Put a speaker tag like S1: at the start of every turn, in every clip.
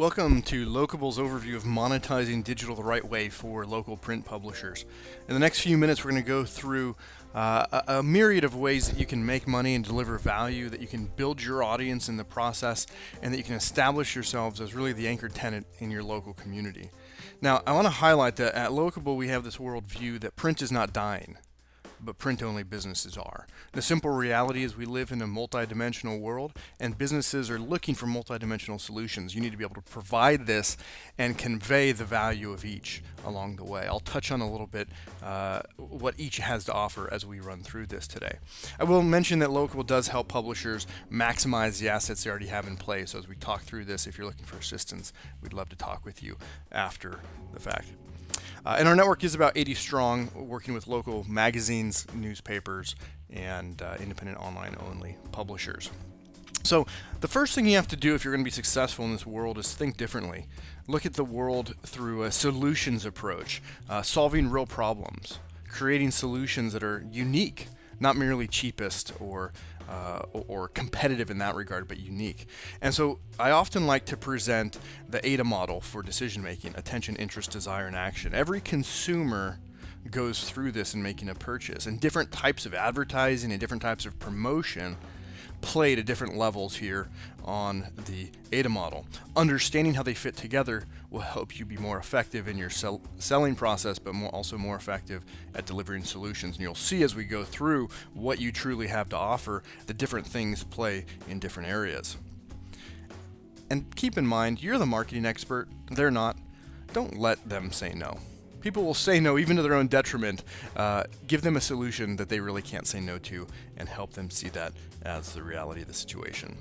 S1: Welcome to Locable's overview of monetizing digital the right way for local print publishers. In the next few minutes, we're going to go through a myriad of ways that you can make money and deliver value, that you can build your audience in the process, and that you can establish yourselves as really the anchor tenant in your local community. Now, I want to highlight that at Locable, we have this worldview that print is not dying, but print-only businesses are. The simple reality is we live in a multidimensional world, and businesses are looking for multidimensional solutions. You need to be able to provide this and convey the value of each along the way. I'll touch on a little bit what each has to offer as we run through this today. I will mention that Locable does help publishers maximize the assets they already have in place. So as we talk through this, if you're looking for assistance, we'd love to talk with you after the fact. And our network is about 80 strong, working with local magazines, newspapers, and independent online-only publishers. So the first thing you have to do if you're going to be successful in this world is think differently. Look at the world through a solutions approach, solving real problems, creating solutions that are unique, not merely cheapest or competitive in that regard, but unique. And so I often like to present the AIDA model for decision making: attention, interest, desire, and action. Every consumer goes through this in making a purchase, and different types of advertising and different types of promotion play to different levels here on the AIDA model. Understanding how they fit together will help you be more effective in your selling process, but also more effective at delivering solutions. And you'll see as we go through what you truly have to offer, the different things play in different areas. And keep in mind, you're the marketing expert, they're not. Don't let them say no. People will say no even to their own detriment. Give them a solution that they really can't say no to and help them see that as the reality of the situation.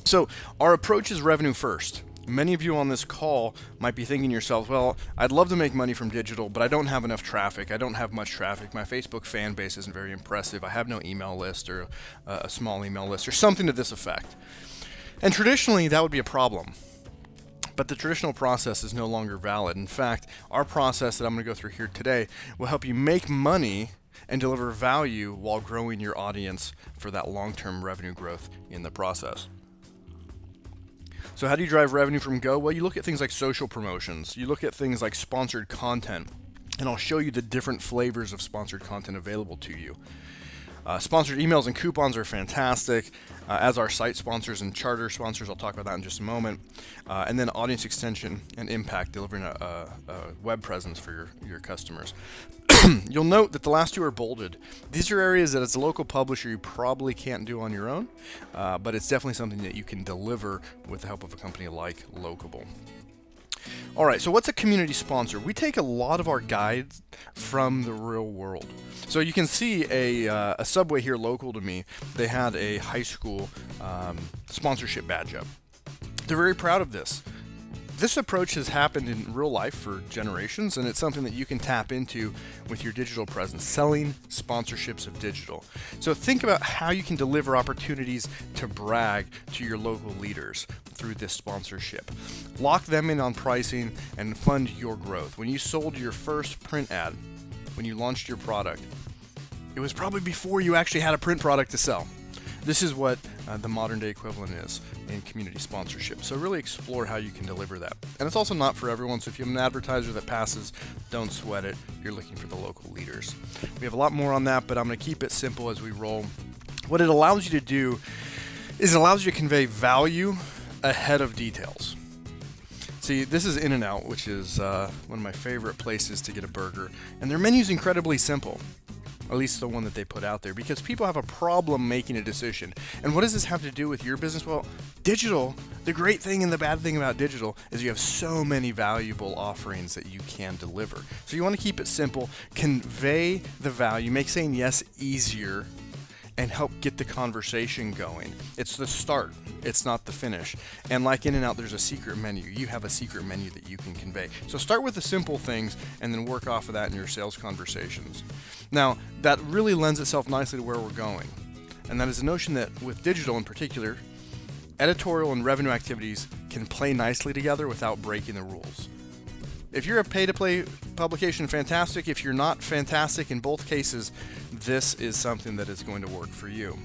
S1: So our approach is revenue first. Many of you on this call might be thinking to yourselves, well, I'd love to make money from digital, but I don't have enough traffic. I don't have much traffic. My Facebook fan base isn't very impressive. I have no email list or a small email list or something to this effect. And traditionally, that would be a problem. But the traditional process is no longer valid. In fact, our process that I'm going to go through here today will help you make money and deliver value while growing your audience for that long-term revenue growth in the process. So how do you drive revenue from Go? Well, you look at things like social promotions. You look at things like sponsored content. And I'll show you the different flavors of sponsored content available to you. Sponsored emails and coupons are fantastic, as are site sponsors and charter sponsors. I'll talk about that in just a moment. And then audience extension and impact, delivering a web presence for your customers. You'll note that the last two are bolded. These are areas that as a local publisher you probably can't do on your own, but it's definitely something that you can deliver with the help of a company like Locable. All right, so what's a community sponsor? We take a lot of our guides from the real world. So you can see a Subway here local to me. They had a high school sponsorship badge up. They're very proud of this. This approach has happened in real life for generations, and it's something that you can tap into with your digital presence, selling sponsorships of digital. So think about how you can deliver opportunities to brag to your local leaders through this sponsorship. Lock them in on pricing and fund your growth. When you sold your first print ad, when you launched your product, it was probably before you actually had a print product to sell. This is what the modern day equivalent is in community sponsorship. So really explore how you can deliver that. And it's also not for everyone, so if you have an advertiser that passes, don't sweat it. You're looking for the local leaders. We have a lot more on that, but I'm going to keep it simple as we roll. What it allows you to do is it allows you to convey value ahead of details. See, this is In-N-Out, which is one of my favorite places to get a burger, and their menu's incredibly simple. At least the one that they put out there, because people have a problem making a decision. And what does this have to do with your business? Well, digital, the great thing and the bad thing about digital is you have so many valuable offerings that you can deliver. So you want to keep it simple, convey the value, make saying yes easier, and help get the conversation going. It's the start, it's not the finish. And like In-N-Out, there's a secret menu. You have a secret menu that you can convey. So start with the simple things and then work off of that in your sales conversations. Now, that really lends itself nicely to where we're going. And that is the notion that with digital in particular, editorial and revenue activities can play nicely together without breaking the rules. If you're a pay-to-play publication, fantastic. If you're not, fantastic. In both cases, this is something that is going to work for you.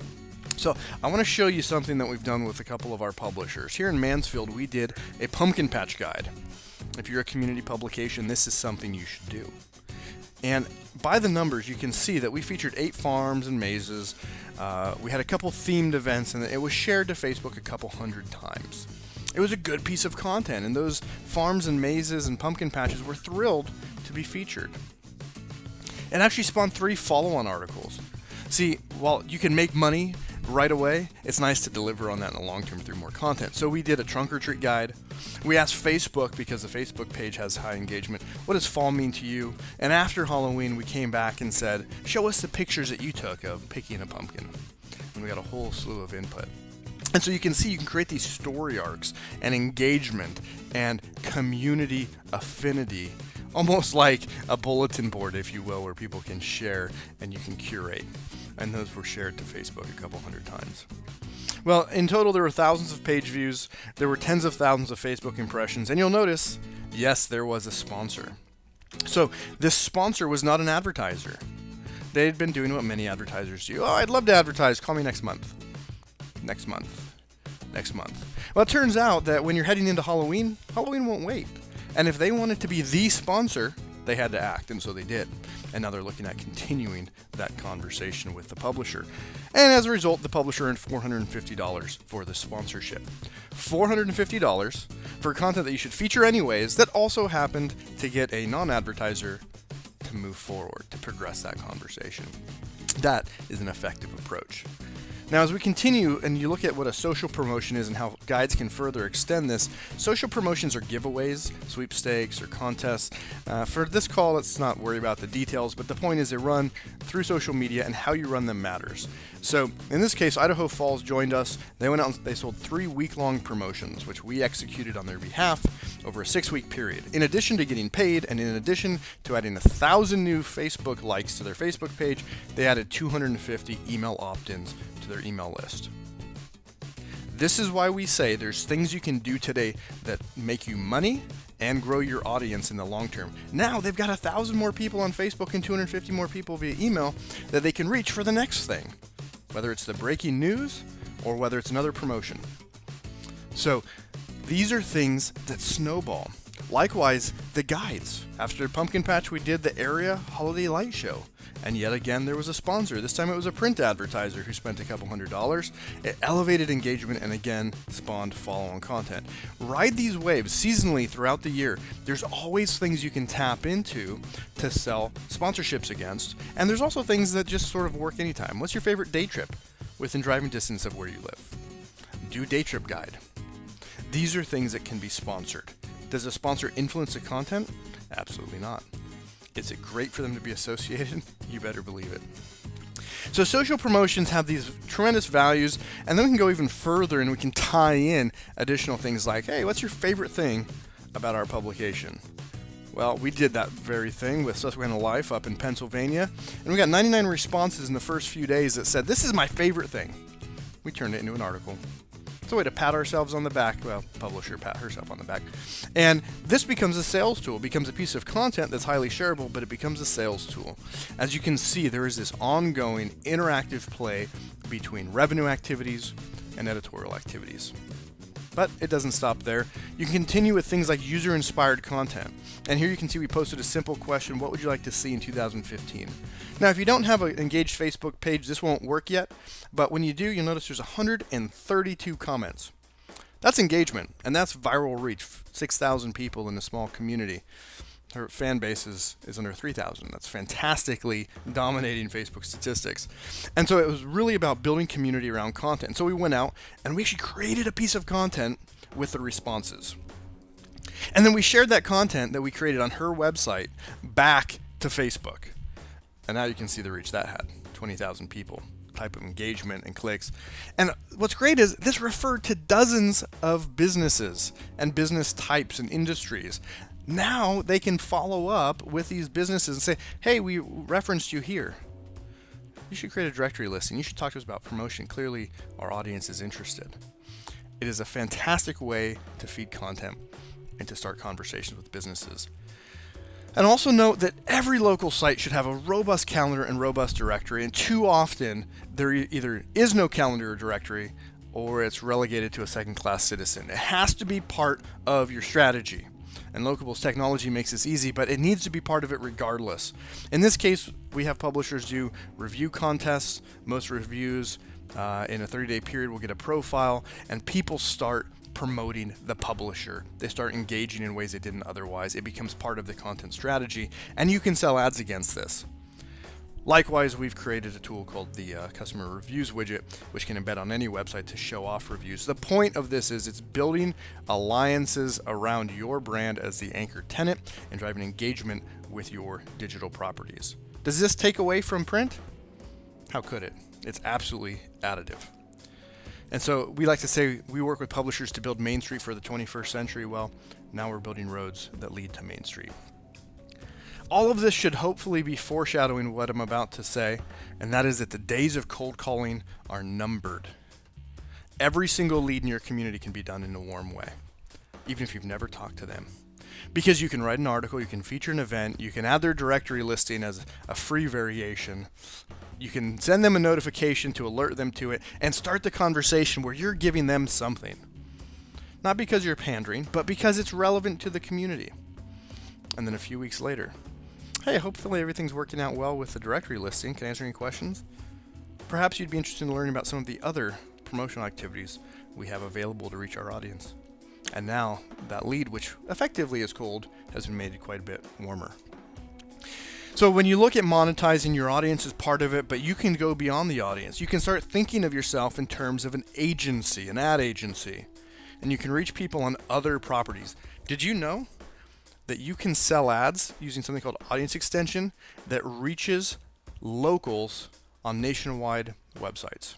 S1: So I want to show you something that we've done with a couple of our publishers. Here in Mansfield, we did a pumpkin patch guide. If you're a community publication, this is something you should do. And by the numbers, you can see that we featured 8 farms and mazes. We had a couple themed events, and it was shared to Facebook a couple hundred times. It was a good piece of content, and those farms and mazes and pumpkin patches were thrilled to be featured. It actually spawned 3 follow-on articles. See, while you can make money right away, it's nice to deliver on that in the long term through more content. So we did a trunk or treat guide. We asked Facebook, because the Facebook page has high engagement, what does fall mean to you? And after Halloween, we came back and said, show us the pictures that you took of picking a pumpkin. And we got a whole slew of input. And so you can see you can create these story arcs and engagement and community affinity, almost like a bulletin board, if you will, where people can share and you can curate. And those were shared to Facebook a couple hundred times. Well, in total, there were thousands of page views. There were tens of thousands of Facebook impressions. And you'll notice, yes, there was a sponsor. So this sponsor was not an advertiser. They had been doing what many advertisers do. Oh, I'd love to advertise. Call me next month. Next month. Next month. Well, it turns out that when you're heading into Halloween, Halloween won't wait. And if they wanted to be the sponsor, they had to act, and so they did. And now they're looking at continuing that conversation with the publisher. And as a result, the publisher earned $450 for the sponsorship. $450 for content that you should feature anyways, that also happened to get a non-advertiser to move forward, to progress that conversation. That is an effective approach. Now, as we continue and you look at what a social promotion is and how guides can further extend this, social promotions are giveaways, sweepstakes, or contests. For this call, let's not worry about the details, but the point is they run through social media, and how you run them matters. So in this case, Idaho Falls joined us. They went out and they sold 3 week-long promotions, which we executed on their behalf over a 6-week period. In addition to getting paid, and in addition to adding 1,000 new Facebook likes to their Facebook page, they added 250 email opt-ins to their email list. This is why we say there's things you can do today that make you money and grow your audience in the long term. Now they've got 1,000 more people on Facebook and 250 more people via email that they can reach for the next thing, whether it's the breaking news or whether it's another promotion. So these are things that snowball. Likewise, the guides. After Pumpkin Patch, we did the area holiday light show. And yet again, there was a sponsor. This time it was a print advertiser who spent a couple $100. It elevated engagement and again spawned follow-on content. Ride these waves seasonally throughout the year. There's always things you can tap into to sell sponsorships against. And there's also things that just sort of work anytime. What's your favorite day trip within driving distance of where you live? Do day trip guide. These are things that can be sponsored. Does a sponsor influence the content? Absolutely not. Is it great for them to be associated? You better believe it. So social promotions have these tremendous values, and then we can go even further and we can tie in additional things like, hey, what's your favorite thing about our publication? Well, we did that very thing with Susquehanna Life up in Pennsylvania, and we got 99 responses in the first few days that said, this is my favorite thing. We turned it into an article. It's a way to pat ourselves on the back. Well, publisher pat herself on the back. And this becomes a sales tool. It becomes a piece of content that's highly shareable, but it becomes a sales tool. As you can see, there is this ongoing interactive play between revenue activities and editorial activities. But it doesn't stop there. You can continue with things like user-inspired content. And here you can see we posted a simple question, what would you like to see in 2015? Now, if you don't have an engaged Facebook page, this won't work yet. But when you do, you'll notice there's 132 comments. That's engagement, and that's viral reach. 6,000 people in a small community. Her fan base is under 3,000. That's fantastically dominating Facebook statistics. And so it was really about building community around content. And so we went out and we actually created a piece of content with the responses. And then we shared that content that we created on her website back to Facebook. And now you can see the reach that had, 20,000 people, type of engagement and clicks. And what's great is this referred to dozens of businesses and business types and industries. Now they can follow up with these businesses and say, hey, we referenced you here. You should create a directory listing. You should talk to us about promotion. Clearly, our audience is interested. It is a fantastic way to feed content and to start conversations with businesses. And also note that every local site should have a robust calendar and robust directory, and too often there either is no calendar or directory, or it's relegated to a second-class citizen. It has to be part of your strategy. And Locable's technology makes this easy, but it needs to be part of it regardless. In this case, we have publishers do review contests. Most reviews in a 30-day period will get a profile, and people start promoting the publisher. They start engaging in ways they didn't otherwise. It becomes part of the content strategy, and you can sell ads against this. Likewise, we've created a tool called the Customer Reviews widget, which can embed on any website to show off reviews. The point of this is it's building alliances around your brand as the anchor tenant and driving engagement with your digital properties. Does this take away from print? How could it? It's absolutely additive. And so we like to say we work with publishers to build Main Street for the 21st century. Well, now we're building roads that lead to Main Street. All of this should hopefully be foreshadowing what I'm about to say, and that is that the days of cold calling are numbered. Every single lead in your community can be done in a warm way, even if you've never talked to them. Because you can write an article, you can feature an event, you can add their directory listing as a free variation, you can send them a notification to alert them to it, and start the conversation where you're giving them something. Not because you're pandering, but because it's relevant to the community. And then a few weeks later, hey, hopefully everything's working out well with the directory listing. Can I answer any questions? Perhaps you'd be interested in learning about some of the other promotional activities we have available to reach our audience. And now that lead, which effectively is cold, has been made quite a bit warmer. So when you look at monetizing, your audience is part of it, but you can go beyond the audience. You can start thinking of yourself in terms of an agency, an ad agency, and you can reach people on other properties. Did you know that you can sell ads using something called audience extension that reaches locals on nationwide websites?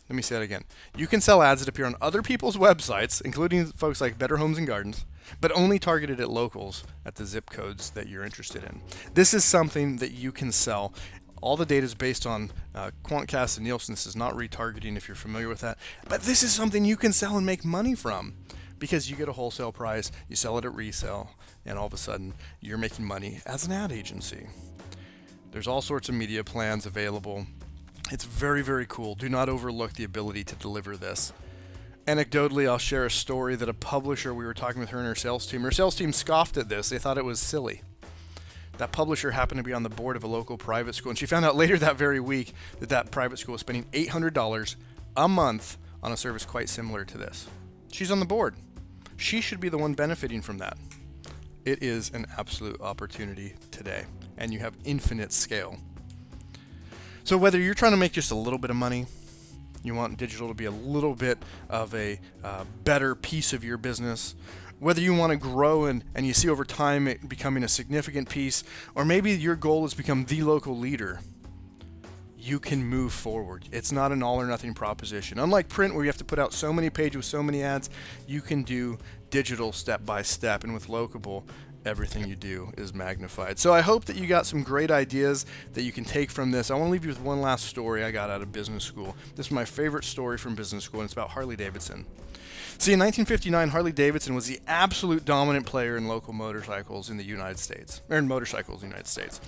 S1: Let me say that again. You can sell ads that appear on other people's websites, including folks like Better Homes and Gardens, but only targeted at locals at the zip codes that you're interested in. This is something that you can sell. All the data is based on Quantcast and Nielsen. This is not retargeting if you're familiar with that. But this is something you can sell and make money from because you get a wholesale price, you sell it at resale, and all of a sudden you're making money as an ad agency. There's all sorts of media plans available. It's very, very cool. Do not overlook the ability to deliver this. Anecdotally, I'll share a story that a publisher, we were talking with her and her sales team scoffed at this. They thought it was silly. That publisher happened to be on the board of a local private school, and she found out later that very week that that private school was spending $800 a month on a service quite similar to this. She's on the board. She should be the one benefiting from that. It is an absolute opportunity today, and you have infinite scale. So whether you're trying to make just a little bit of money, you want digital to be a little bit of a better piece of your business, whether you want to grow and you see over time it becoming a significant piece, or maybe your goal is to become the local leader, you can move forward. It's not an all or nothing proposition. Unlike print where you have to put out so many pages with so many ads, you can do digital step by step, and with Locable, everything you do is magnified. So I hope that you got some great ideas that you can take from this. I want to leave you with one last story I got out of business school. This is my favorite story from business school, and it's about Harley Davidson. See, in 1959, Harley Davidson was the absolute dominant player in local motorcycles in the United States, or in motorcycles in the United States.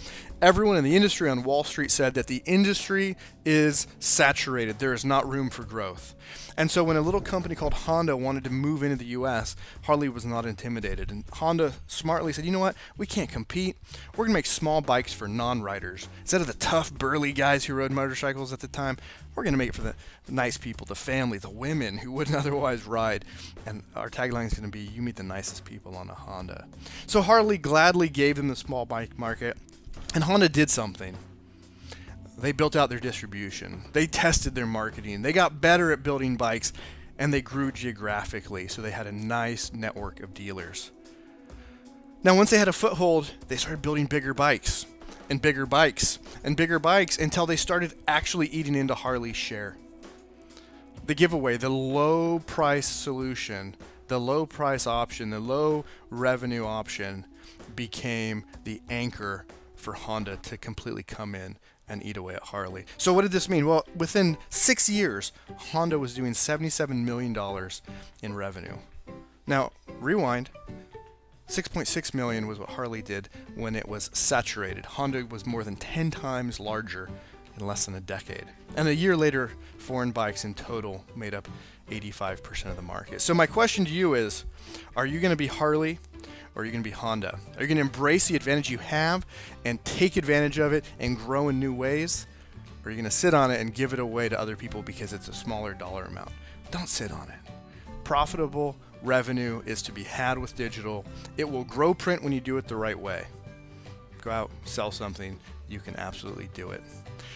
S1: Everyone in the industry on Wall Street said that the industry is saturated. There is not room for growth. And so when a little company called Honda wanted to move into the U.S., Harley was not intimidated. And Honda smartly said, you know what? We can't compete. We're going to make small bikes for non-riders. Instead of the tough, burly guys who rode motorcycles at the time, we're going to make it for the nice people, the family, the women who wouldn't otherwise ride. And our tagline is going to be, you meet the nicest people on a Honda. So Harley gladly gave them the small bike market, and Honda did something. They built out their distribution. They tested their marketing. They got better at building bikes, and they grew geographically. So they had a nice network of dealers. Now, once they had a foothold, they started building bigger bikes and bigger bikes and bigger bikes until they started actually eating into Harley's share. The giveaway, the low price solution, the low price option, the low revenue option became the anchor for Honda to completely come in and eat away at Harley. So what did this mean? Well, within 6 years, Honda was doing $77 million in revenue. Now, rewind. 6.6 million was what Harley did when it was saturated. Honda was more than 10 times larger in less than a decade. And a year later, foreign bikes in total made up 85% of the market. So my question to you is, are you going to be Harley or are you going to be Honda? Are you going to embrace the advantage you have and take advantage of it and grow in new ways? Or are you going to sit on it and give it away to other people because it's a smaller dollar amount? Don't sit on it. Profitable revenue is to be had with digital. It will grow print when you do it the right way. Go out, sell something. You can absolutely do it.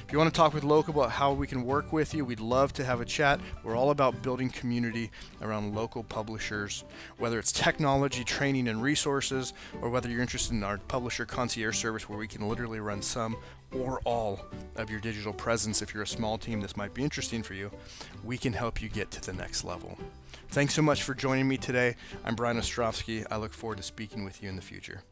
S1: If you want to talk with Locable about how we can work with you, we'd love to have a chat. We're all about building community around local publishers, whether it's technology, training, and resources, or whether you're interested in our publisher concierge service where we can literally run some or all of your digital presence. If you're a small team, this might be interesting for you. We can help you get to the next level. Thanks so much for joining me today. I'm Brian Ostrovsky. I look forward to speaking with you in the future.